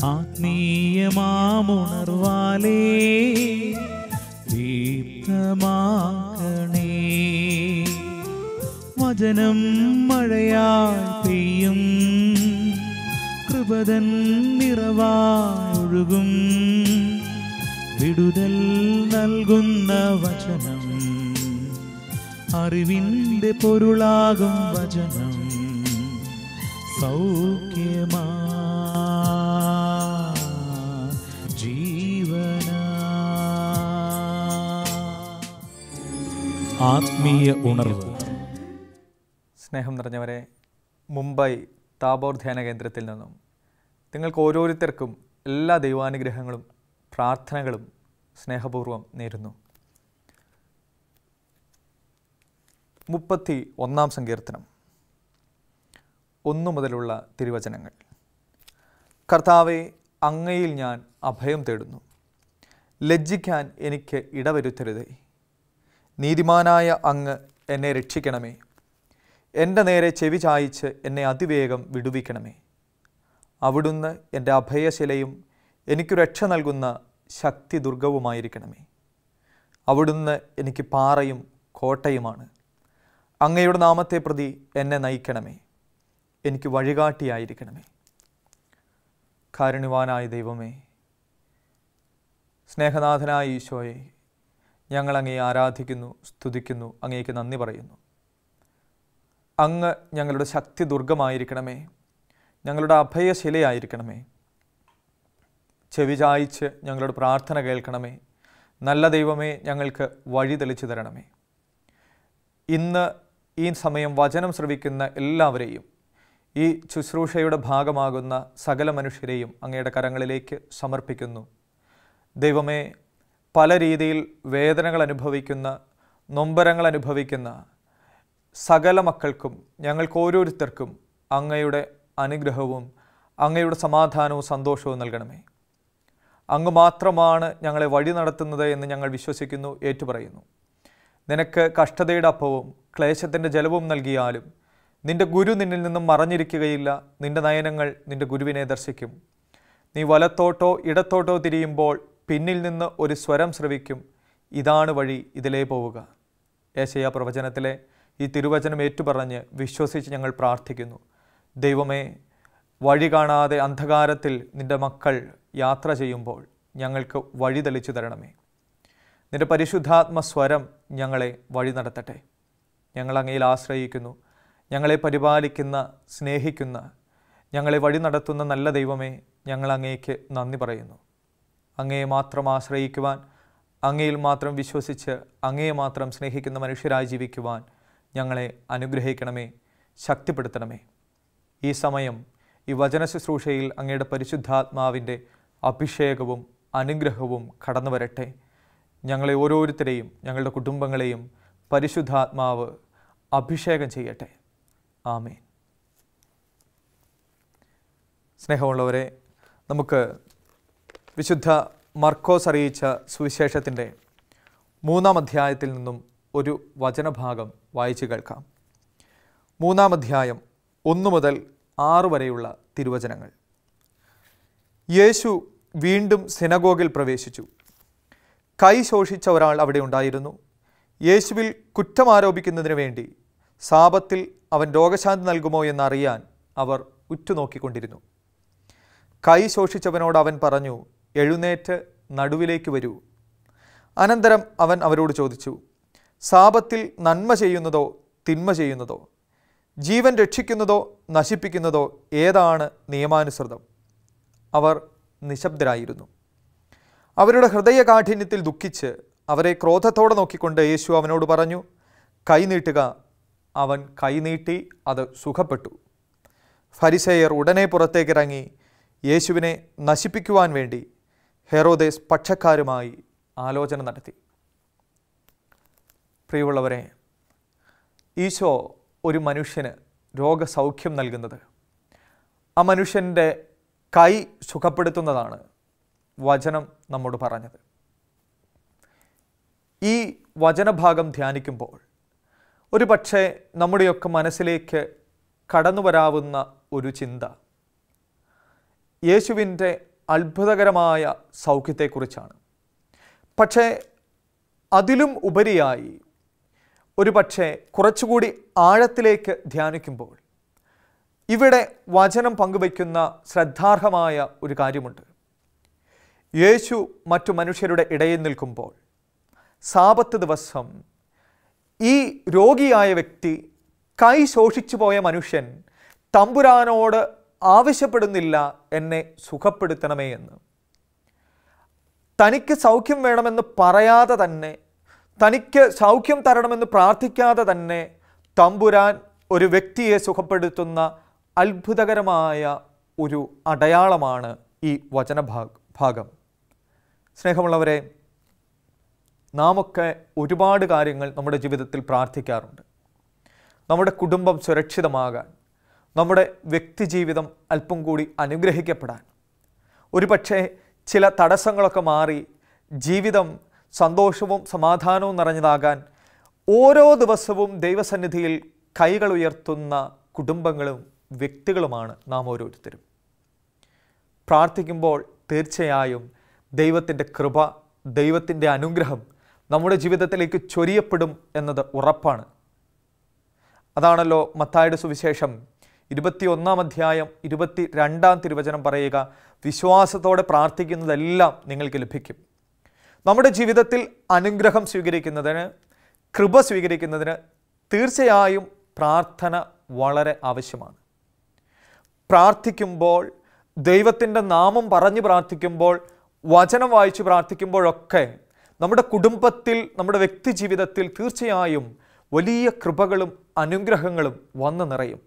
ആത്മീയമാമുണർവാലേ ദീപ്തമാക്കണേ. വചനം മഴയായി പെയ്യും, കൃപതൻ നിറവായൊഴുകും. വിടുതൽ നൽകുന്ന വചനം, അറിവിൻ്റെ പൊരുളാകും വചനം. സൗഖ്യമാ ജീവന. ആത്മീയ ഉണർവ്. സ്നേഹം നിറഞ്ഞവരെ, മുംബൈ താബോർ ധ്യാന കേന്ദ്രത്തിൽ നിന്നും നിങ്ങൾക്ക് ഓരോരുത്തർക്കും എല്ലാ ദൈവാനുഗ്രഹങ്ങളും പ്രാർത്ഥനകളും സ്നേഹപൂർവ്വം നേരുന്നു. 31 സങ്കീർത്തനം 1 മുതലുള്ള തിരുവചനങ്ങൾ. കർത്താവേ, അങ്ങയിൽ ഞാൻ അഭയം തേടുന്നു. ലജ്ജിക്കാൻ എനിക്ക് ഇടവരുത്തരുതേ. നീതിമാനായ അങ്ങ് എന്നെ രക്ഷിക്കണമേ. എൻ്റെ നേരെ ചെവി ചായിച്ച് എന്നെ അതിവേഗം വിടുവിക്കണമേ. അവിടുന്ന് എൻ്റെ അഭയശിലയും എനിക്കു രക്ഷ നൽകുന്ന ശക്തി ദുർഗവുമായിരിക്കണമേ. അവിടുന്ന് എനിക്ക് പാറയും കോട്ടയുമാണ്. അങ്ങയുടെ നാമത്തെ പ്രതി എന്നെ നയിക്കണമേ. എനിക്ക് വഴികാട്ടിയായിരിക്കണമേ. കാരുണ്യവാനായ ദൈവമേ, സ്നേഹനാഥനായ ഈശോയെ, ഞങ്ങൾ അങ്ങയെ ആരാധിക്കുന്നു, സ്തുതിക്കുന്നു, അങ്ങേക്ക് നന്ദി പറയുന്നു. അങ്ങ് ഞങ്ങളുടെ ശക്തി ദുർഗമായിരിക്കണമേ, ഞങ്ങളുടെ അഭയശിലയായിരിക്കണമേ. ചെവി ചായിച്ച് ഞങ്ങളുടെ പ്രാർത്ഥന കേൾക്കണമേ. നല്ല ദൈവമേ, ഞങ്ങൾക്ക് വഴി തെളിച്ചു തരണമേ. ഇന്ന് ഈ സമയം വചനം ശ്രവിക്കുന്ന എല്ലാവരെയും, ഈ ശുശ്രൂഷയുടെ ഭാഗമാകുന്ന സകല മനുഷ്യരെയും അങ്ങയുടെ കരങ്ങളിലേക്ക് സമർപ്പിക്കുന്നു. ദൈവമേ, പല രീതിയിൽ വേദനകൾ അനുഭവിക്കുന്ന, നൊമ്പരങ്ങൾ അനുഭവിക്കുന്ന സകല മക്കൾക്കും, ഞങ്ങൾക്ക് ഓരോരുത്തർക്കും അങ്ങയുടെ അനുഗ്രഹവും അങ്ങയുടെ സമാധാനവും സന്തോഷവും നൽകണമേ. അങ്ങ് മാത്രമാണ് ഞങ്ങളെ വഴി നടത്തുന്നത് എന്ന് ഞങ്ങൾ വിശ്വസിക്കുന്നു, ഏറ്റുപറയുന്നു. നിനക്ക് കഷ്ടതയുടെ അപ്പവും ക്ലേശത്തിൻ്റെ ജലവും നൽകിയാലും നിന്റെ ഗുരു നിന്നിൽ നിന്നും മറഞ്ഞിരിക്കുകയില്ല. നിന്റെ നയനങ്ങൾ നിന്റെ ഗുരുവിനെ ദർശിക്കും. നീ വലത്തോട്ടോ ഇടത്തോട്ടോ തിരിയുമ്പോൾ പിന്നിൽ നിന്ന് ഒരു സ്വരം ശ്രവിക്കും, ഇതാണ് വഴി, ഇതിലേ പോവുക. യേശയ്യാ പ്രവചനത്തിലെ ഈ തിരുവചനം ഏറ്റുപറഞ്ഞ് വിശ്വസിച്ച് ഞങ്ങൾ പ്രാർത്ഥിക്കുന്നു. ദൈവമേ, വഴി കാണാതെ അന്ധകാരത്തിൽ നിന്റെ മക്കൾ യാത്ര ചെയ്യുമ്പോൾ ഞങ്ങൾക്ക് വഴി തെളിച്ചു തരണമേ. നിന്റെ പരിശുദ്ധാത്മ സ്വരം ഞങ്ങളെ വഴി നടത്തട്ടെ. ഞങ്ങൾ അങ്ങയിൽ ആശ്രയിക്കുന്നു. ഞങ്ങളെ പരിപാലിക്കുന്ന, സ്നേഹിക്കുന്ന, ഞങ്ങളെ വഴി നടത്തുന്ന നല്ല ദൈവമേ, ഞങ്ങൾ അങ്ങേക്ക് നന്ദി പറയുന്നു. അങ്ങയെ മാത്രം ആശ്രയിക്കുവാൻ, അങ്ങയിൽ മാത്രം വിശ്വസിച്ച് അങ്ങയെ മാത്രം സ്നേഹിക്കുന്ന മനുഷ്യരായി ജീവിക്കുവാൻ ഞങ്ങളെ അനുഗ്രഹിക്കണമേ, ശക്തിപ്പെടുത്തണമേ. ഈ സമയം ഈ വചന ശുശ്രൂഷയിൽ അങ്ങയുടെ പരിശുദ്ധാത്മാവിൻ്റെ അഭിഷേകവും അനുഗ്രഹവും കടന്നു വരട്ടെ. ഞങ്ങളെ ഓരോരുത്തരെയും, ഞങ്ങളുടെ കുടുംബങ്ങളെയും പരിശുദ്ധാത്മാവ് അഭിഷേകം ചെയ്യട്ടെ. ആമേൻ. സ്നേഹമുള്ളവരെ, നമുക്ക് വിശുദ്ധ മർക്കോസ് അറിയിച്ച സുവിശേഷത്തിൻ്റെ 3-ാം അധ്യായത്തിൽ നിന്നും ഒരു വചനഭാഗം വായിച്ചു കേൾക്കാം. 3-ാം അധ്യായം 1 മുതൽ 6 വരെയുള്ള തിരുവചനങ്ങൾ. യേശു വീണ്ടും സിനഗോഗിൽ പ്രവേശിച്ചു. കൈ ശോഷിച്ച ഒരാൾ അവിടെ ഉണ്ടായിരുന്നു. യേശുവിൽ കുറ്റമാരോപിക്കുന്നതിന് വേണ്ടി സാപത്തിൽ അവൻ രോഗശാന്തി നൽകുമോ എന്നറിയാൻ അവർ ഉറ്റുനോക്കിക്കൊണ്ടിരുന്നു. കൈ ശോഷിച്ചവനോട് അവൻ പറഞ്ഞു, എഴുന്നേറ്റ് നടുവിലേക്ക് വരൂ. അനന്തരം അവൻ അവരോട് ചോദിച്ചു, സാപത്തിൽ നന്മ ചെയ്യുന്നതോ തിന്മ ചെയ്യുന്നതോ, ജീവൻ രക്ഷിക്കുന്നതോ നശിപ്പിക്കുന്നതോ ഏതാണ് നിയമാനുസൃതം? അവർ നിശബ്ദരായിരുന്നു. അവരുടെ ഹൃദയകാഠിന്യത്തിൽ ദുഃഖിച്ച് അവരെ ക്രോധത്തോടെ നോക്കിക്കൊണ്ട് യേശു അവനോട് പറഞ്ഞു, കൈ നീട്ടുക. അവൻ കൈ നീട്ടി, അത് സുഖപ്പെട്ടു. ഫരിസേയർ ഉടനെ പുറത്തേക്കിറങ്ങി യേശുവിനെ നശിപ്പിക്കുവാൻ വേണ്ടി ഹെറോദേസ് പക്ഷക്കാരുമായി ആലോചന നടത്തി. പ്രിയമുള്ളവരെ, ഈശോ ഒരു മനുഷ്യന് രോഗസൗഖ്യം നൽകുന്നത്, ആ മനുഷ്യൻ്റെ കൈ സുഖപ്പെടുത്തുന്നതാണ് വചനം നമ്മോട് പറഞ്ഞത്. ഈ വചനഭാഗം ധ്യാനിക്കുമ്പോൾ ഒരു പക്ഷേ നമ്മുടെയൊക്കെ മനസ്സിലേക്ക് കടന്നു വരാവുന്ന ഒരു ചിന്ത, യേശുവിൻ്റെ അത്ഭുതകരമായ സൗഖ്യത്തെക്കുറിച്ചാണ്. പക്ഷേ അതിലും ഉപരിയായി ഒരു പക്ഷേ കുറച്ചുകൂടി ആഴത്തിലേക്ക് ധ്യാനിക്കുമ്പോൾ ഇവിടെ വചനം പങ്കുവയ്ക്കുന്ന ശ്രദ്ധാർഹമായ ഒരു കാര്യമുണ്ട്. യേശു മറ്റു മനുഷ്യരുടെ ഇടയിൽ നിൽക്കുമ്പോൾ സാബത്ത് ദിവസം ഈ രോഗിയായ വ്യക്തി, കൈ ശോഷിച്ചു പോയ മനുഷ്യൻ തമ്പുരാനോട് ആവശ്യപ്പെടുന്നില്ല എന്നെ സുഖപ്പെടുത്തണമേ എന്ന്. തനിക്ക് സൗഖ്യം വേണമെന്ന് പറയാതെ തന്നെ, തനിക്ക് സൗഖ്യം തരണമെന്ന് പ്രാർത്ഥിക്കാതെ തന്നെ തമ്പുരാൻ ഒരു വ്യക്തിയെ സുഖപ്പെടുത്തുന്ന അത്ഭുതകരമായ ഒരു അടയാളമാണ് ഈ വചനഭാഗം. സ്നേഹമുള്ളവരെ, നാമൊക്കെ ഒരുപാട് കാര്യങ്ങൾ നമ്മുടെ ജീവിതത്തിൽ പ്രാർത്ഥിക്കാറുണ്ട്. നമ്മുടെ കുടുംബം സുരക്ഷിതമാകാൻ, നമ്മുടെ വ്യക്തിജീവിതം അല്പം കൂടി അനുഗ്രഹിക്കപ്പെടാൻ, ഒരുപക്ഷെ ചില തടസ്സങ്ങളൊക്കെ മാറി ജീവിതം സന്തോഷവും സമാധാനവും നിറഞ്ഞതാകാൻ ഓരോ ദിവസവും ദൈവസന്നിധിയിൽ കൈകൾ ഉയർത്തുന്ന കുടുംബങ്ങളും വ്യക്തികളുമാണ് നാം ഓരോരുത്തരും. പ്രാർത്ഥിക്കുമ്പോൾ തീർച്ചയായും ദൈവത്തിൻ്റെ കൃപ, ദൈവത്തിൻ്റെ അനുഗ്രഹം നമ്മുടെ ജീവിതത്തിലേക്ക് ചൊരിയപ്പെടും എന്നത് ഉറപ്പാണ്. അതാണല്ലോ മത്തായിയുടെ സുവിശേഷം 21-ാം അധ്യായം 22-ാം തിരുവചനം പറയുക, വിശ്വാസത്തോടെ പ്രാർത്ഥിക്കുന്നതെല്ലാം നിങ്ങൾക്ക് ലഭിക്കും. നമ്മുടെ ജീവിതത്തിൽ അനുഗ്രഹം സ്വീകരിക്കുന്നതിന്, കൃപ സ്വീകരിക്കുന്നതിന് തീർച്ചയായും പ്രാർത്ഥന വളരെ ആവശ്യമാണ്. പ്രാർത്ഥിക്കുമ്പോൾ, ദൈവത്തിൻ്റെ നാമം പറഞ്ഞ് പ്രാർത്ഥിക്കുമ്പോൾ, വചനം വായിച്ച് പ്രാർത്ഥിക്കുമ്പോഴൊക്കെ നമ്മുടെ കുടുംബത്തിൽ, നമ്മുടെ വ്യക്തി ജീവിതത്തിൽ തീർച്ചയായും വലിയ കൃപകളും അനുഗ്രഹങ്ങളും വന്നു നിറയും.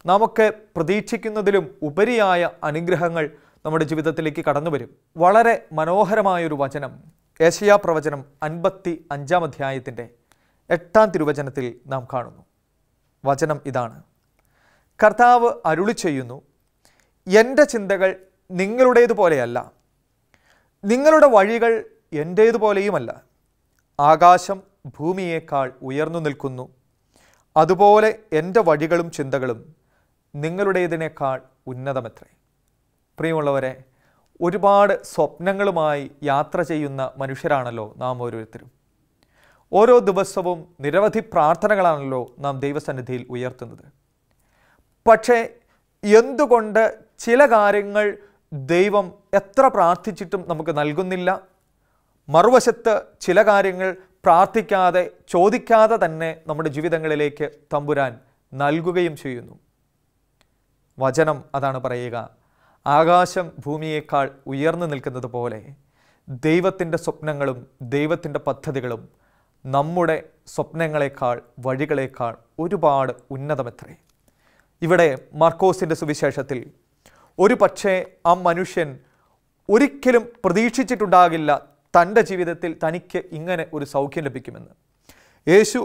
നാമൊക്കെ പ്രതീക്ഷിക്കുന്നതിലും ഉപരിയായ അനുഗ്രഹങ്ങൾ നമ്മുടെ ജീവിതത്തിലേക്ക് കടന്നു വരും. വളരെ മനോഹരമായൊരു വചനം യെശയ്യാ പ്രവചനം 55-ാം അധ്യായത്തിൻ്റെ 8-ാം തിരുവചനത്തിൽ നാം കാണുന്നു. വചനം ഇതാണ്: കർത്താവ് അരുളി ചെയ്യുന്നു, എൻ്റെ ചിന്തകൾ നിങ്ങളുടേതുപോലെയല്ല, നിങ്ങളുടെ വഴികൾ എൻ്റേതുപോലെയുമല്ല. ആകാശം ഭൂമിയേക്കാൾ ഉയർന്നു നിൽക്കുന്നു, അതുപോലെ എൻ്റെ വഴികളും ചിന്തകളും നിങ്ങളുടേതിനേക്കാൾ ഉന്നതമത്രേ. പ്രിയമുള്ളവരെ, ഒരുപാട് സ്വപ്നങ്ങളുമായി യാത്ര ചെയ്യുന്ന മനുഷ്യരാണല്ലോ നാം ഓരോരുത്തരും. ഓരോ ദിവസവും നിരവധി പ്രാർത്ഥനകളാണല്ലോ നാം ദൈവസന്നിധിയിൽ ഉയർത്തുന്നത്. പക്ഷേ എന്തുകൊണ്ട് ചില കാര്യങ്ങൾ ദൈവം എത്ര പ്രാർത്ഥിച്ചിട്ടും നമുക്ക് നൽകുന്നില്ല? മറുവശത്ത് ചില കാര്യങ്ങൾ പ്രാർത്ഥിക്കാതെ, ചോദിക്കാതെ തന്നെ നമ്മുടെ ജീവിതങ്ങളിലേക്ക് തമ്പുരാൻ നൽകുകയും ചെയ്യുന്നു. വചനം അതാണ് പറയുക, ആകാശം ഭൂമിയേക്കാൾ ഉയർന്നു നിൽക്കുന്നത് പോലെ ദൈവത്തിൻ്റെ സ്വപ്നങ്ങളും ദൈവത്തിൻ്റെ പദ്ധതികളും നമ്മുടെ സ്വപ്നങ്ങളെക്കാൾ, വഴികളേക്കാൾ ഒരുപാട് ഉന്നതമത്രേ. ഇവിടെ മാർക്കോസിൻ്റെ സുവിശേഷത്തിൽ ഒരു പക്ഷേ ആ മനുഷ്യൻ ഒരിക്കലും പ്രതീക്ഷിച്ചിട്ടുണ്ടാകില്ല തൻ്റെ ജീവിതത്തിൽ തനിക്ക് ഇങ്ങനെ ഒരു സൗഖ്യം ലഭിക്കുമെന്ന്. യേശു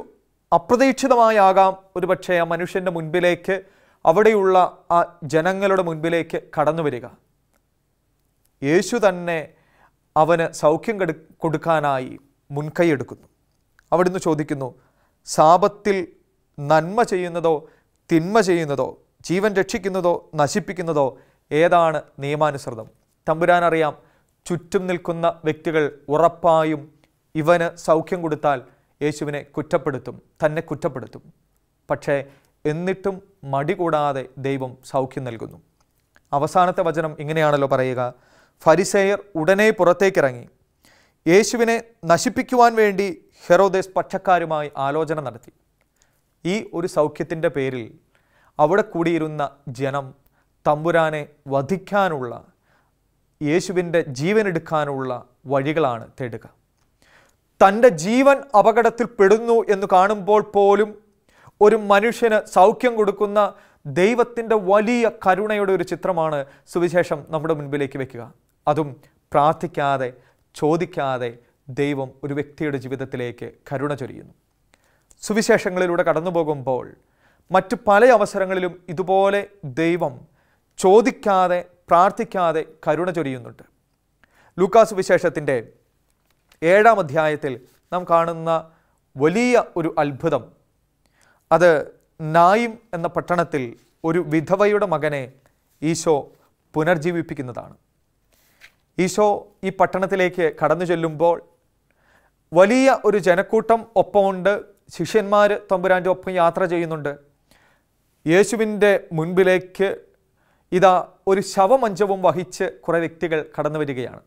അപ്രതീക്ഷിതമായാകാം ഒരു പക്ഷേ ആ മനുഷ്യൻ്റെ മുൻപിലേക്ക്, അവിടെയുള്ള ആ ജനങ്ങളുടെ മുൻപിലേക്ക് കടന്നു വരിക. യേശു തന്നെ അവന് സൗഖ്യം കൊടുക്കാനായി മുൻകൈയെടുക്കുന്നു. അവിടുന്ന് ചോദിക്കുന്നു, സാപത്തിൽ നന്മ ചെയ്യുന്നതോ തിന്മ ചെയ്യുന്നതോ, ജീവൻ രക്ഷിക്കുന്നതോ നശിപ്പിക്കുന്നതോ ഏതാണ് നിയമാനുസൃതം? തമ്പുരാൻ അറിയാം, ചുറ്റും നിൽക്കുന്ന വ്യക്തികൾ ഉറപ്പായും ഇവന് സൗഖ്യം കൊടുത്താൽ യേശുവിനെ കുറ്റപ്പെടുത്തും, തന്നെ കുറ്റപ്പെടുത്തും. പക്ഷേ എന്നിട്ടും മടി കൂടാതെ ദൈവം സൗഖ്യം നൽകുന്നു. അവസാനത്തെ വചനം ഇങ്ങനെയാണല്ലോ പറയുക, ഫരിസേയർ ഉടനെ പുറത്തേക്കിറങ്ങി യേശുവിനെ നശിപ്പിക്കുവാൻ വേണ്ടി ഹെറോദേസ് പക്ഷക്കാരുമായി ആലോചന നടത്തി. ഈ ഒരു സൗഖ്യത്തിൻ്റെ പേരിൽ അവിടെ കൂടിയിരുന്ന ജനം തമ്പുരാനെ വധിക്കാനുള്ള, യേശുവിൻ്റെ ജീവനെടുക്കാനുള്ള വഴികളാണ് തേടുക. തൻ്റെ ജീവൻ അപകടത്തിൽ പെടുന്നു എന്ന് കാണുമ്പോൾ പോലും ഒരു മനുഷ്യന് സൗഖ്യം കൊടുക്കുന്ന ദൈവത്തിൻ്റെ വലിയ കരുണയുടെ ഒരു ചിത്രമാണ് സുവിശേഷം നമ്മുടെ മുൻപിലേക്ക് വയ്ക്കുക. അതും പ്രാർത്ഥിക്കാതെ, ചോദിക്കാതെ ദൈവം ഒരു വ്യക്തിയുടെ ജീവിതത്തിലേക്ക് കരുണ ചൊരിയുന്നു. സുവിശേഷങ്ങളിലൂടെ കടന്നു പോകുമ്പോൾ മറ്റു പല അവസരങ്ങളിലും ഇതുപോലെ ദൈവം ചോദിക്കാതെ, പ്രാർത്ഥിക്കാതെ കരുണ ചൊരിയുന്നുണ്ട്. ലൂക്കാസ് സുവിശേഷത്തിൻ്റെ 7-ാം അധ്യായത്തിൽ നാം കാണുന്ന വലിയ ഒരു അത്ഭുതം, അത് നായിം എന്ന പട്ടണത്തിൽ ഒരു വിധവയുടെ മകനെ ഈശോ പുനർജീവിപ്പിക്കുന്നതാണ്. ഈശോ ഈ പട്ടണത്തിലേക്ക് കടന്നു ചെല്ലുമ്പോൾ വലിയ ഒരു ജനക്കൂട്ടം ഒപ്പമുണ്ട്. ശിഷ്യന്മാർ തമ്പുരാൻ്റെ ഒപ്പം യാത്ര ചെയ്യുന്നുണ്ട്. യേശുവിൻ്റെ മുൻപിലേക്ക് ഇതാ ഒരു ശവമഞ്ചവും വഹിച്ച് കുറേ വ്യക്തികൾ കടന്നു വരികയാണ്.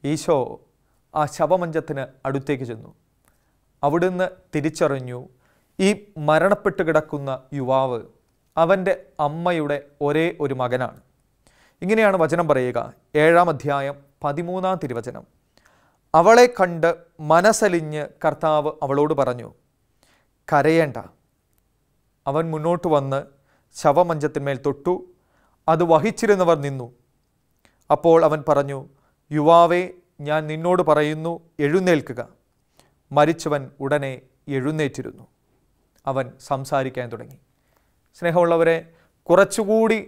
ഈശോ ആ ശവമഞ്ചത്തിന് അടുത്തേക്ക് ചെന്നു. അവിടുന്ന് തിരിച്ചറിഞ്ഞു, ഈ മരണപ്പെട്ട് കിടക്കുന്ന യുവാവ് അവൻ്റെ അമ്മയുടെ ഒരേ ഒരു മകനാണ്. ഇങ്ങനെയാണ് വചനം പറയുക. 7-ാം അധ്യായം 13-ാം തിരുവചനം. അവളെ കണ്ട് മനസ്സലിഞ്ഞ് കർത്താവ് അവളോട് പറഞ്ഞു, കരയേണ്ട. അവൻ മുന്നോട്ട് വന്ന് ശവമഞ്ചത്തിന്മേൽ തൊട്ടു. അത് വഹിച്ചിരുന്നവർ നിന്നു. അപ്പോൾ അവൻ പറഞ്ഞു, യുവാവേ, ഞാൻ നിന്നോട് പറയുന്നു, എഴുന്നേൽക്കുക. മരിച്ചവൻ ഉടനെ എഴുന്നേറ്റിരുന്നു. അവൻ സംസാരിക്കാൻ തുടങ്ങി. സ്നേഹമുള്ളവരെ, കുറച്ചുകൂടി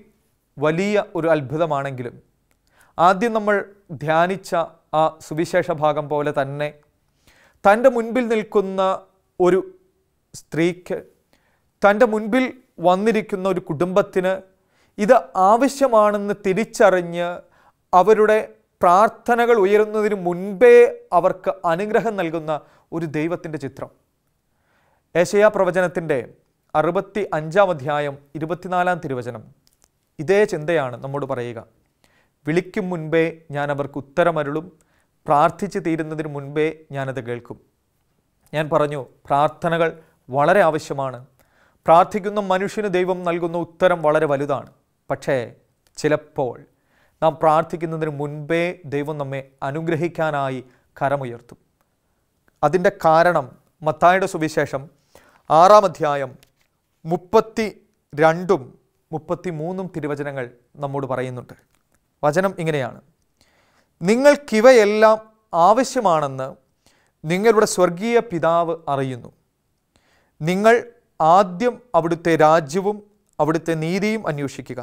വലിയ ഒരു അത്ഭുതമാണെങ്കിലും ആദ്യം നമ്മൾ ധ്യാനിച്ച ആ സുവിശേഷ ഭാഗം പോലെ തന്നെ തൻ്റെ മുൻപിൽ നിൽക്കുന്ന ഒരു സ്ത്രീക്ക്, തൻ്റെ മുൻപിൽ വന്നിരിക്കുന്ന ഒരു കുടുംബത്തിന് ഇത് ആവശ്യമാണെന്ന് തിരിച്ചറിഞ്ഞ് അവരുടെ പ്രാർത്ഥനകൾ ഉയരുന്നതിന് മുൻപേ അവർക്ക് അനുഗ്രഹം നൽകുന്ന ഒരു ദൈവത്തിൻ്റെ ചിത്രം. യെശയ്യാ പ്രവചനത്തിൻ്റെ 65-ാം അധ്യായം 24-ാം തിരുവചനം ഇതേ ചിന്തയാണ് നമ്മോട് പറയുക. വിളിക്കും മുൻപേ ഞാൻ അവർക്ക് ഉത്തരമരുളും, പ്രാർത്ഥിച്ച് തീരുന്നതിന് മുൻപേ ഞാനത് കേൾക്കും. ഞാൻ പറഞ്ഞു, പ്രാർത്ഥനകൾ വളരെ ആവശ്യമാണ്. പ്രാർത്ഥിക്കുന്ന മനുഷ്യന് ദൈവം നൽകുന്ന ഉത്തരം വളരെ വലുതാണ്. പക്ഷേ ചിലപ്പോൾ നാം പ്രാർത്ഥിക്കുന്നതിന് മുൻപേ ദൈവം നമ്മെ അനുഗ്രഹിക്കാനായി കരമുയർത്തും. അതിൻ്റെ കാരണം മത്തായിയുടെ സുവിശേഷം 6-ാം അധ്യായം 32-ഉം 33-ഉം തിരുവചനങ്ങൾ നമ്മോട് പറയുന്നുണ്ട്. വചനം ഇങ്ങനെയാണ്: നിങ്ങൾക്കിവയെല്ലാം ആവശ്യമാണെന്ന് നിങ്ങളുടെ സ്വർഗീയ പിതാവ് അറിയുന്നു. നിങ്ങൾ ആദ്യം അവിടുത്തെ രാജ്യവും അവിടുത്തെ നീതിയും അന്വേഷിക്കുക,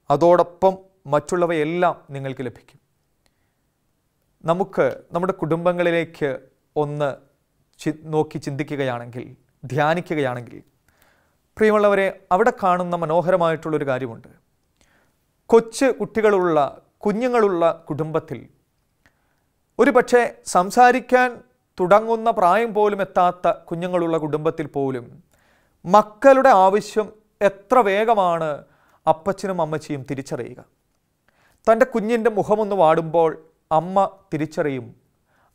അതോടൊപ്പം മറ്റുള്ളവയെല്ലാം നിങ്ങൾക്ക് ലഭിക്കും. നമുക്ക് നമ്മുടെ കുടുംബങ്ങളിലേക്ക് ഒന്ന് നോക്കി ചിന്തിക്കുകയാണെങ്കിൽ, ധ്യാനിക്കുകയാണെങ്കിൽ, പ്രിയമുള്ളവരെ, അവിടെ കാണുന്ന മനോഹരമായിട്ടുള്ളൊരു കാര്യമുണ്ട്. കൊച്ചു കുഞ്ഞുങ്ങളുള്ള കുടുംബത്തിൽ ഒരു പക്ഷേ സംസാരിക്കാൻ തുടങ്ങുന്ന പ്രായം പോലും എത്താത്ത കുഞ്ഞുങ്ങളുള്ള കുടുംബത്തിൽ പോലും മക്കളുടെ ആവശ്യം എത്ര വേഗമാണ് അപ്പച്ചനും അമ്മച്ചിയും തിരിച്ചറിയുക. തൻ്റെ കുഞ്ഞിൻ്റെ മുഖമൊന്ന് വാടുമ്പോൾ അമ്മ തിരിച്ചറിയും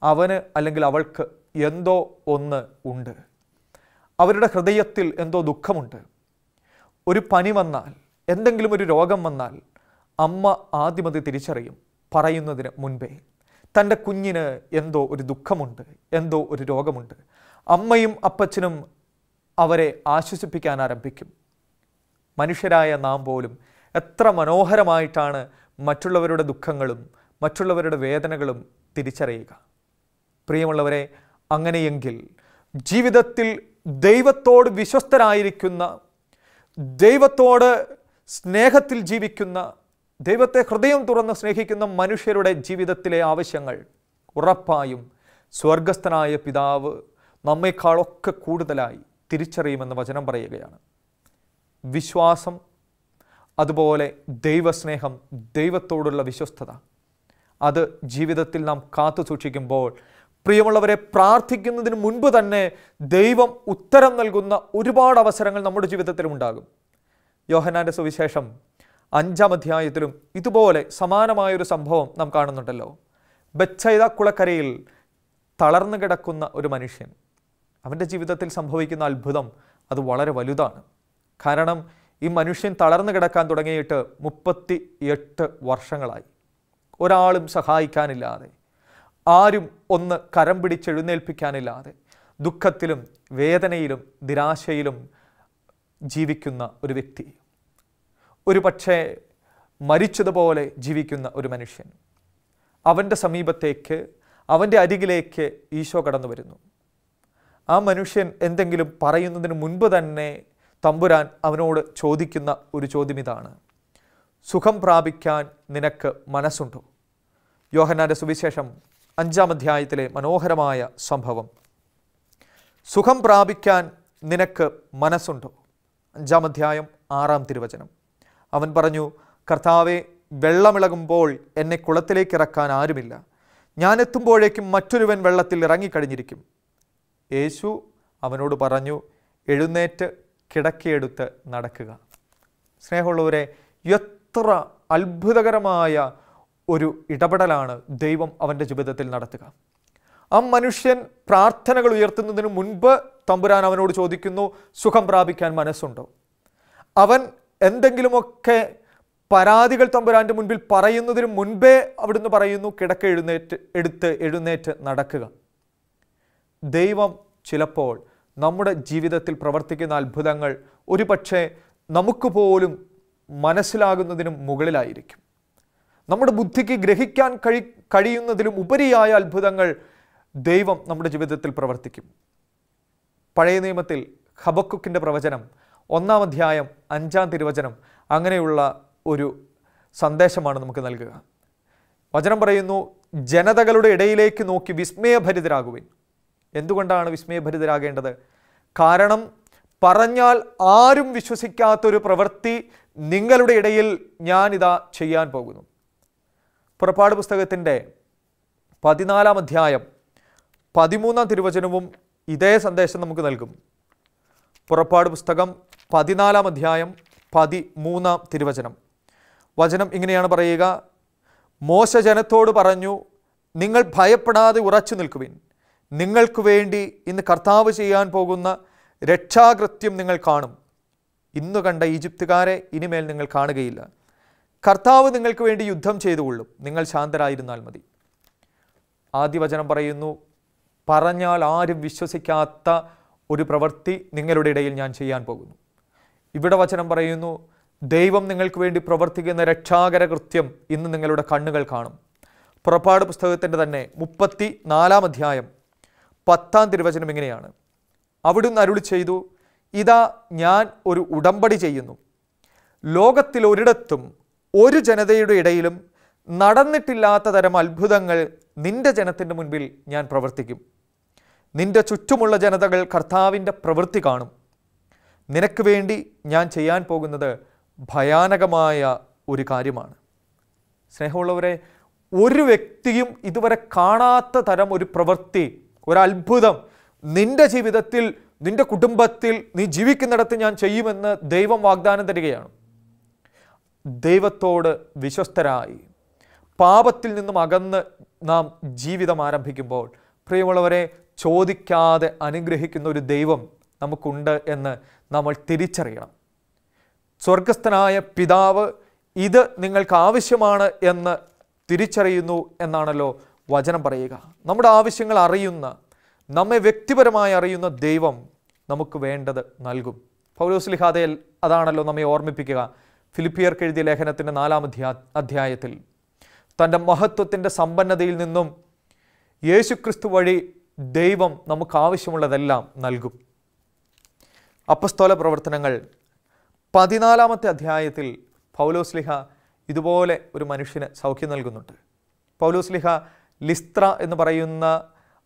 അവന് അല്ലെങ്കിൽ അവൾക്ക് എന്തോ ഒന്ന് ഉണ്ട്, അവരുടെ ഹൃദയത്തിൽ എന്തോ ദുഃഖമുണ്ട്. ഒരു പനി വന്നാൽ, എന്തെങ്കിലും ഒരു രോഗം വന്നാൽ അമ്മ ആദ്യം അത് തിരിച്ചറിയും പറയുന്നതിന് മുൻപേ. തൻ്റെ കുഞ്ഞിന് എന്തോ ഒരു ദുഃഖമുണ്ട്, എന്തോ ഒരു രോഗമുണ്ട്. അമ്മയും അപ്പച്ചനും അവരെ ആശ്വസിപ്പിക്കാൻ ആരംഭിക്കും. മനുഷ്യരായ നാം പോലും എത്ര മനോഹരമായിട്ടാണ് മറ്റുള്ളവരുടെ ദുഃഖങ്ങളും മറ്റുള്ളവരുടെ വേദനകളും തിരിച്ചറിയുക. പ്രിയമുള്ളവരെ, അങ്ങനെയെങ്കിൽ ജീവിതത്തിൽ ദൈവത്തോട് വിശ്വസ്തരായിരിക്കുന്ന, ദൈവത്തോട് സ്നേഹത്തിൽ ജീവിക്കുന്ന, ദൈവത്തെ ഹൃദയം തുറന്ന് സ്നേഹിക്കുന്ന മനുഷ്യരുടെ ജീവിതത്തിലെ ആവശ്യങ്ങൾ ഉറപ്പായും സ്വർഗസ്ഥനായ പിതാവ് നമ്മെക്കാളൊക്കെ കൂടുതലായി തിരിച്ചറിയുമെന്ന് വചനം പറയുകയാണ്. വിശ്വാസം, അതുപോലെ ദൈവസ്നേഹം, ദൈവത്തോടുള്ള വിശ്വസ്തത, അത് ജീവിതത്തിൽ നാം കാത്തു സൂക്ഷിക്കുമ്പോൾ, പ്രിയമുള്ളവരെ, പ്രാർത്ഥിക്കുന്നതിന് മുൻപ് തന്നെ ദൈവം ഉത്തരം നൽകുന്ന ഒരുപാട് അവസരങ്ങൾ നമ്മുടെ ജീവിതത്തിലും ഉണ്ടാകും. യോഹന്നാൻ്റെ സുവിശേഷം 5-ാം അധ്യായത്തിലും ഇതുപോലെ സമാനമായൊരു സംഭവം നാം കാണുന്നുണ്ടല്ലോ. ബെത്സൈദ കുളക്കരയിൽ തളർന്നു കിടക്കുന്ന ഒരു മനുഷ്യൻ, അവൻ്റെ ജീവിതത്തിൽ സംഭവിക്കുന്ന അത്ഭുതം അത് വളരെ വലുതാണ്. കാരണം ഈ മനുഷ്യൻ തളർന്നു കിടക്കാൻ തുടങ്ങിയിട്ട് 38 വർഷങ്ങളായി. ഒരാളും സഹായിക്കാനില്ലാതെ, ആരും ഒന്ന് കരം പിടിച്ചെഴുന്നേൽപ്പിക്കാനില്ലാതെ, ദുഃഖത്തിലും വേദനയിലും നിരാശയിലും ജീവിക്കുന്ന ഒരു വ്യക്തി, ഒരു പക്ഷേ മരിച്ചതുപോലെ ജീവിക്കുന്ന ഒരു മനുഷ്യൻ. അവൻ്റെ സമീപത്തേക്ക്, അവൻ്റെ അരികിലേക്ക് ഈശോ കടന്നു വരുന്നു. ആ മനുഷ്യൻ എന്തെങ്കിലും പറയുന്നതിന് മുൻപ് തന്നെ തമ്പുരാൻ അവനോട് ചോദിക്കുന്ന ഒരു ചോദ്യം ഇതാണ്: സുഖം പ്രാപിക്കാൻ നിനക്ക് മനസ്സുണ്ടോ? യോഹന്നാൻ്റെ സുവിശേഷം 5-ാം അധ്യായത്തിലെ മനോഹരമായ സംഭവം. സുഖം പ്രാപിക്കാൻ നിനക്ക് മനസ്സുണ്ടോ? 5-ാം അധ്യായം 6-ാം തിരുവചനം. അവൻ പറഞ്ഞു, കർത്താവേ, വെള്ളമിളകുമ്പോൾ എന്നെ കുളത്തിലേക്ക് ഇറക്കാൻ ആരുമില്ല. ഞാൻ എത്തുമ്പോഴേക്കും മറ്റൊരുവൻ വെള്ളത്തിൽ ഇറങ്ങിക്കഴിഞ്ഞിരിക്കും. യേശു അവനോട് പറഞ്ഞു, എഴുന്നേറ്റ് കിടക്കയെടുത്ത് നടക്കുക. സ്നേഹമുള്ളവരെ, എത്ര അത്ഭുതകരമായ ഒരു ഇടപെടലാണ് ദൈവം അവൻ്റെ ജീവിതത്തിൽ നടത്തുക. ആ മനുഷ്യൻ പ്രാർത്ഥനകൾ ഉയർത്തുന്നതിന് മുൻപ് തമ്പുരാൻ അവനോട് ചോദിക്കുന്നു, സുഖം പ്രാപിക്കാൻ മനസ്സുണ്ടോ? അവൻ എന്തെങ്കിലുമൊക്കെ പരാതികൾ തമ്പുരാൻ്റെ മുൻപിൽ പറയുന്നതിന് മുൻപേ അവിടുന്ന് പറയുന്നു, കിടക്ക എഴുന്നേറ്റ് നടക്കുക. ദൈവം ചിലപ്പോൾ നമ്മുടെ ജീവിതത്തിൽ പ്രവർത്തിക്കുന്ന അത്ഭുതങ്ങൾ ഒരുപക്ഷെ നമുക്ക് പോലും മനസ്സിലാകുന്നതിനും മുകളിലായിരിക്കും. നമ്മുടെ ബുദ്ധിക്ക് ഗ്രഹിക്കാൻ കഴിയുന്നതിലും ഉപരിയായ അത്ഭുതങ്ങൾ ദൈവം നമ്മുടെ ജീവിതത്തിൽ പ്രവർത്തിക്കും. പഴയ നിയമത്തിൽ ഹബക്കുക്കിൻ്റെ പ്രവചനം 1-ാം അധ്യായം 5-ാം തിരുവചനം അങ്ങനെയുള്ള ഒരു സന്ദേശമാണ് നമുക്ക് നൽകുക. വചനം പറയുന്നു, ജനതകളുടെ ഇടയിലേക്ക് നോക്കി വിസ്മയഭരിതരാകുവിൻ. എന്തുകൊണ്ടാണ് വിസ്മയഭരിതരാകേണ്ടത്? കാരണം പറഞ്ഞാൽ ആരും വിശ്വസിക്കാത്തൊരു പ്രവൃത്തി നിങ്ങളുടെ ഇടയിൽ ഞാനിതാ ചെയ്യാൻ പോകുന്നു. പുറപ്പാട് പുസ്തകത്തിൻ്റെ 14-ാം അധ്യായം 13-ാം തിരുവചനവും ഇതേ സന്ദേശം നമുക്ക് നൽകും. പുറപ്പാട് പുസ്തകം 14-ാം അധ്യായം 13-ാം തിരുവചനം. വചനം ഇങ്ങനെയാണ് പറയുക, മോശ ജനത്തോട് പറഞ്ഞു, നിങ്ങൾ ഭയപ്പെടാതെ ഉറച്ചു നിൽക്കുവിൻ. നിങ്ങൾക്ക് വേണ്ടി ഇന്ന് കർത്താവ് ചെയ്യാൻ പോകുന്ന രക്ഷാകൃത്യം നിങ്ങൾ കാണും. ഇന്നു കണ്ട ഈജിപ്തുകാരെ ഇനിമേൽ നിങ്ങൾ കാണുകയില്ല. കർത്താവ് നിങ്ങൾക്ക് വേണ്ടി യുദ്ധം ചെയ്തുകൊള്ളും. നിങ്ങൾ ശാന്തരായിരുന്നാൽ മതി. ആദ്യ വചനം പറയുന്നു, പറഞ്ഞാൽ ആരും വിശ്വസിക്കാത്ത ഒരു പ്രവൃത്തി നിങ്ങളുടെ ഇടയിൽ ഞാൻ ചെയ്യാൻ പോകുന്നു. ഇവിടെ വചനം പറയുന്നു, ദൈവം നിങ്ങൾക്ക് വേണ്ടി പ്രവർത്തിക്കുന്ന രക്ഷാകര കൃത്യം ഇന്ന് നിങ്ങളുടെ കണ്ണുകൾ കാണും. പുറപ്പാട് പുസ്തകത്തിൻ്റെ തന്നെ 34-ാം അധ്യായം 10-ാം തിരുവചനം ഇങ്ങനെയാണ്, അവിടുന്ന് അരുളി ചെയ്തു, ഇതാ ഞാൻ ഒരു ഉടമ്പടി ചെയ്യുന്നു. ലോകത്തിൽ ഒരിടത്തും ഒരു ജനതയുടെ ഇടയിലും നടന്നിട്ടില്ലാത്ത തരം അത്ഭുതങ്ങൾ നിന്റെ ജനത്തിൻ്റെ മുൻപിൽ ഞാൻ പ്രവർത്തിക്കും. നിന്റെ ചുറ്റുമുള്ള ജനതകൾ കർത്താവിൻ്റെ പ്രവൃത്തി കാണും. നിനക്ക് വേണ്ടി ഞാൻ ചെയ്യാൻ പോകുന്നത് ഭയാനകമായ ഒരു കാര്യമാണ്. സ്നേഹമുള്ളവരെ, ഒരു വ്യക്തിയും ഇതുവരെ കാണാത്ത തരം ഒരു പ്രവൃത്തി, ഒരത്ഭുതം നിന്റെ ജീവിതത്തിൽ, നിന്റെ കുടുംബത്തിൽ, നീ ജീവിക്കുന്നിടത്ത് ഞാൻ ചെയ്യുമെന്ന് ദൈവം വാഗ്ദാനം തരികയാണ്. ദൈവത്തോട് വിശ്വസ്തരായി പാപത്തിൽ നിന്നും അകന്ന് നാം ജീവിതം ആരംഭിക്കുമ്പോൾ, പ്രിയമുള്ളവരെ, ചോദിക്കാതെ അനുഗ്രഹിക്കുന്ന ഒരു ദൈവം നമുക്കുണ്ട് എന്ന് നമ്മൾ തിരിച്ചറിയണം. സ്വർഗസ്ഥനായ പിതാവ് ഇത് നിങ്ങൾക്ക് ആവശ്യമാണ് എന്ന് തിരിച്ചറിയുന്നു എന്നാണല്ലോ വചനം പറയുക. നമ്മുടെ ആവശ്യങ്ങൾ അറിയുന്ന, നമ്മെ വ്യക്തിപരമായി അറിയുന്ന ദൈവം നമുക്ക് വേണ്ടത് നൽകും. പൗലോസ് അതാണല്ലോ നമ്മെ ഓർമ്മിപ്പിക്കുക. ഫിലിപ്പിയർക്ക് എഴുതിയ ലേഖനത്തിൻ്റെ 4-ാം അധ്യായത്തിൽ തൻ്റെ മഹത്വത്തിൻ്റെ സമ്പന്നതയിൽ നിന്നും യേശുക്രിസ്തു വഴി ദൈവം നമുക്ക് ആവശ്യമുള്ളതെല്ലാം നൽകും. അപ്പസ്തോല പ്രവർത്തനങ്ങൾ 14-ാമത്തെ അധ്യായത്തിൽ പൗലോസ്ലിഹ ഇതുപോലെ ഒരു മനുഷ്യന് സൗഖ്യം നൽകുന്നുണ്ട്. പൗലോസ്ലിഹ ലിസ്ത്ര എന്ന് പറയുന്ന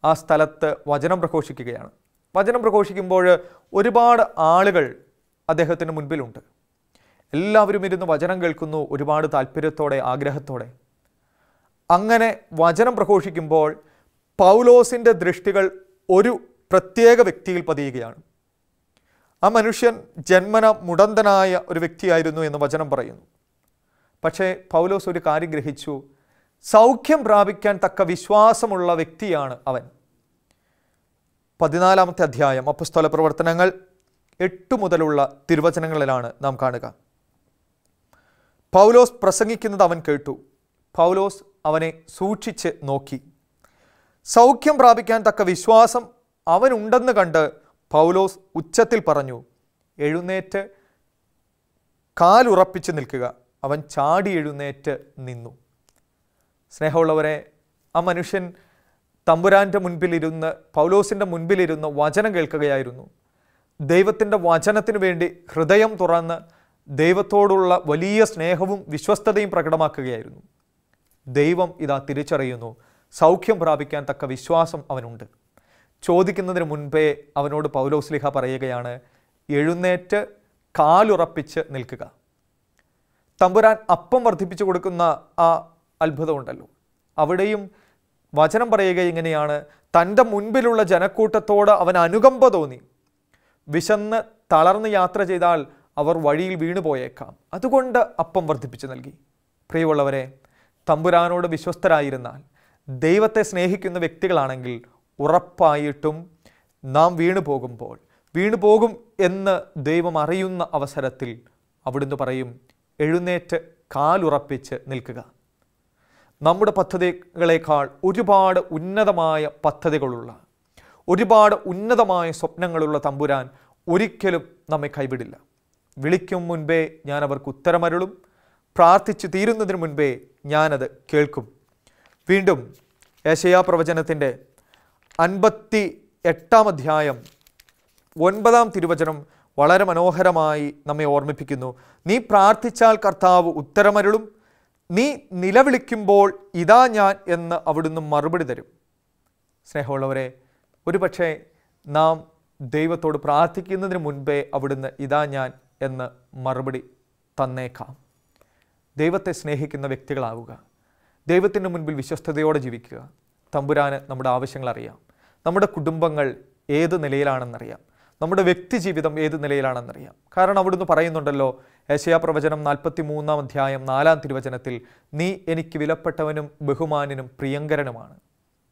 ആ സ്ഥലത്ത് വചനം പ്രഘോഷിക്കുകയാണ്. വചനം പ്രഘോഷിക്കുമ്പോൾ ഒരുപാട് ആളുകൾ അദ്ദേഹത്തിന് മുൻപിലുണ്ട്. എല്ലാവരും ഇരുന്ന് വചനം കേൾക്കുന്നു, ഒരുപാട് താല്പര്യത്തോടെ, ആഗ്രഹത്തോടെ. അങ്ങനെ വചനം പ്രഘോഷിക്കുമ്പോൾ പൗലോസിൻ്റെ ദൃഷ്ടികൾ ഒരു പ്രത്യേക വ്യക്തിയിൽ പതിയുകയാണ്. ആ മനുഷ്യൻ ജന്മന മുടന്തനായ ഒരു വ്യക്തിയായിരുന്നു എന്ന് വചനം പറയുന്നു. പക്ഷേ പൗലോസ് ഒരു കാര്യം ഗ്രഹിച്ചു, സൗഖ്യം പ്രാപിക്കാൻ തക്ക വിശ്വാസമുള്ള വ്യക്തിയാണ് അവൻ. 14-ാമത്തെ അധ്യായം അപ്പസ്തോല പ്രവർത്തനങ്ങൾ 8 മുതലുള്ള തിരുവചനങ്ങളിലാണ് നാം കാണുക. പൗലോസ് പ്രസംഗിക്കുന്നത് അവൻ കേട്ടു. പൗലോസ് അവനെ സൂക്ഷിച്ച് നോക്കി. സൗഖ്യം പ്രാപിക്കാൻ തക്ക വിശ്വാസം അവനുണ്ടെന്ന് കണ്ട് പൗലോസ് ഉച്ചത്തിൽ പറഞ്ഞു, എഴുന്നേറ്റ് കാലുറപ്പിച്ച് നിൽക്കുക. അവൻ ചാടി എഴുന്നേറ്റ് നിന്നു. സ്നേഹമുള്ളവരെ, ആ മനുഷ്യൻ തമ്പുരാൻ്റെ മുൻപിലിരുന്ന്, പൗലോസിൻ്റെ മുൻപിലിരുന്ന് വചനം കേൾക്കുകയായിരുന്നു. ദൈവത്തിൻ്റെ വചനത്തിനു വേണ്ടി ഹൃദയം തുറന്ന് ദൈവത്തോടുള്ള വലിയ സ്നേഹവും വിശ്വസ്തതയും പ്രകടമാക്കുകയായിരുന്നു. ദൈവം ഇതാ തിരിച്ചറിയുന്നു, സൗഖ്യം പ്രാപിക്കാൻ തക്ക വിശ്വാസം അവനുണ്ട്. ചോദിക്കുന്നതിന് മുൻപേ അവനോട് പൗലോസ്ലിഹ പറയുകയാണ്, എഴുന്നേറ്റ് കാലുറപ്പിച്ച് നിൽക്കുക. തമ്പുരാൻ അപ്പം വർദ്ധിപ്പിച്ചു കൊടുക്കുന്ന ആ അത്ഭുതമുണ്ടല്ലോ, അവിടെയും വചനം പറയുക ഇങ്ങനെയാണ്, തൻ്റെ മുൻപിലുള്ള ജനക്കൂട്ടത്തോട് അവൻ അനുകമ്പ തോന്നി. വിശന്ന് തളർന്ന് യാത്ര ചെയ്താൽ അവർ വഴിയിൽ വീണുപോയേക്കാം, അതുകൊണ്ട് അപ്പം വർദ്ധിപ്പിച്ചു നൽകി. പ്രിയമുള്ളവരെ, തമ്പുരാനോട് വിശ്വസ്തരായിരുന്നാൽ, ദൈവത്തെ സ്നേഹിക്കുന്ന വ്യക്തികളാണെങ്കിൽ ഉറപ്പായിട്ടും നാം വീണു പോകും എന്ന് ദൈവം അറിയുന്ന അവസരത്തിൽ അവിടുന്ന് പറയും, എഴുന്നേറ്റ് കാലുറപ്പിച്ച് നിൽക്കുക. നമ്മുടെ പദ്ധതികളേക്കാൾ ഒരുപാട് ഉന്നതമായ പദ്ധതികളുള്ള, ഒരുപാട് ഉന്നതമായ സ്വപ്നങ്ങളുള്ള തമ്പുരാൻ ഒരിക്കലും നമ്മെ കൈവിടില്ല. വിളിക്കും മുൻപേ ഞാൻ അവർക്ക് ഉത്തരമരുളും, പ്രാർത്ഥിച്ചു തീരുന്നതിന് മുൻപേ ഞാനത് കേൾക്കും. വീണ്ടും യെശയ്യാ പ്രവചനത്തിൻ്റെ 58 അധ്യായം 9 തിരുവചനം വളരെ മനോഹരമായി നമ്മെ ഓർമ്മിപ്പിക്കുന്നു. നീ പ്രാർത്ഥിച്ചാൽ കർത്താവ് ഉത്തരമരുളും, നീ നിലവിളിക്കുമ്പോൾ ഇതാ ഞാൻ എന്ന് അവിടുന്ന് മറുപടി തരും. സ്നേഹമുള്ളവരെ, ഒരുപക്ഷെ നാം ദൈവത്തോട് പ്രാർത്ഥിക്കുന്നതിന് മുൻപേ അവിടുന്ന് ഇതാ ഞാൻ എന്ന് മറുപടി തന്നേക്കാം. ദൈവത്തെ സ്നേഹിക്കുന്ന വ്യക്തികളാവുക, ദൈവത്തിൻ്റെ മുൻപിൽ വിശ്വസ്തയോടെ ജീവിക്കുക. തമ്പുരാന് നമ്മുടെ ആവശ്യങ്ങൾ അറിയാം, നമ്മുടെ കുടുംബങ്ങൾ ഏത് നിലയിലാണെന്നറിയാം, നമ്മുടെ വ്യക്തി ജീവിതം ഏത് നിലയിലാണെന്നറിയാം. കാരണം അവിടുന്ന് പറയുന്നുണ്ടല്ലോ, യെശയ്യാ പ്രവചനം 43 അധ്യായം 4 തിരുവചനത്തിൽ, നീ എനിക്ക് വിലപ്പെട്ടവനും ബഹുമാനനും പ്രിയങ്കരനുമാണ്.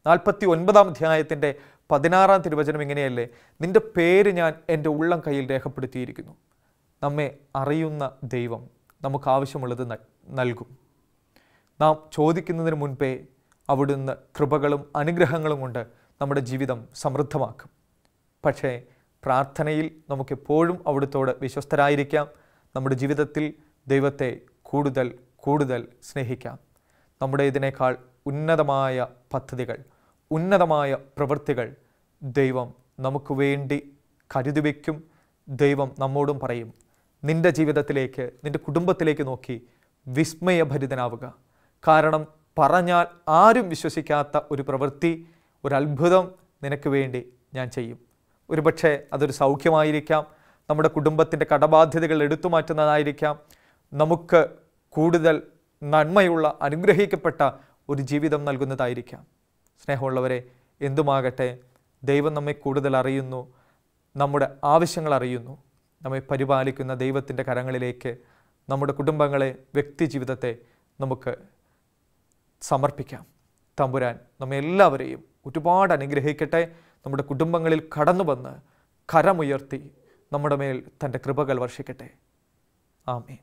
49 അധ്യായത്തിൻ്റെ 16 തിരുവചനം ഇങ്ങനെയല്ലേ, നിന്റെ പേര് ഞാൻ എൻ്റെ ഉള്ളം കയ്യിൽ രേഖപ്പെടുത്തിയിരിക്കുന്നു. നമ്മെ അറിയുന്ന ദൈവം നമുക്ക് ആവശ്യമുള്ളത് നൽകും. നാം ചോദിക്കുന്നതിന് മുൻപേ അവിടുന്ന് കൃപകളും അനുഗ്രഹങ്ങളും കൊണ്ട് നമ്മുടെ ജീവിതം സമൃദ്ധമാക്കും. പക്ഷേ പ്രാർത്ഥനയിൽ നമുക്കെപ്പോഴും അവിടുത്തോട് വിശ്വസ്തരായിരിക്കാം. നമ്മുടെ ജീവിതത്തിൽ ദൈവത്തെ കൂടുതൽ കൂടുതൽ സ്നേഹിക്കാം. നമ്മുടെ ഇതിനേക്കാൾ ഉന്നതമായ പദ്ധതികൾ, ഉന്നതമായ പ്രവൃത്തികൾ ദൈവം നമുക്ക് വേണ്ടി കരുതി വയ്ക്കും. ദൈവം നമ്മോടും പറയും, നിൻ്റെ ജീവിതത്തിലേക്ക്, നിൻ്റെ കുടുംബത്തിലേക്ക് നോക്കി വിസ്മയഭരിതനാവുക. കാരണം പറഞ്ഞാൽ ആരും വിശ്വസിക്കാത്ത ഒരു പ്രവൃത്തി, ഒരു അത്ഭുതം നിനക്ക് വേണ്ടി ഞാൻ ചെയ്യും. ഒരുപക്ഷെ അതൊരു സൗഖ്യമായിരിക്കാം, നമ്മുടെ കുടുംബത്തിൻ്റെ കടബാധ്യതകൾ എടുത്തു മാറ്റുന്നതായിരിക്കാം, നമുക്ക് കൂടുതൽ നന്മയുള്ള അനുഗ്രഹിക്കപ്പെട്ട ഒരു ജീവിതം നൽകുന്നതായിരിക്കാം. സ്നേഹമുള്ളവരെ, എന്തുമാകട്ടെ, ദൈവം നമ്മെ കൂടുതൽ അറിയുന്നു, നമ്മുടെ ആവശ്യങ്ങൾ അറിയുന്നു. നമ്മെ പരിപാലിക്കുന്ന ദൈവത്തിൻ്റെ കരങ്ങളിലേക്ക് നമ്മുടെ കുടുംബങ്ങളെ, വ്യക്തി ജീവിതത്തെ നമുക്ക് സമർപ്പിക്കാം. തമ്പുരാൻ നമ്മെ എല്ലാവരെയും ഒരുപാട് അനുഗ്രഹിക്കട്ടെ. നമ്മുടെ കുടുംബങ്ങളിൽ കടന്നു വന്ന് കരമുയർത്തി നമ്മുടെ മേൽ തൻ്റെ കൃപകൾ വർഷിക്കട്ടെ. ആമേൻ.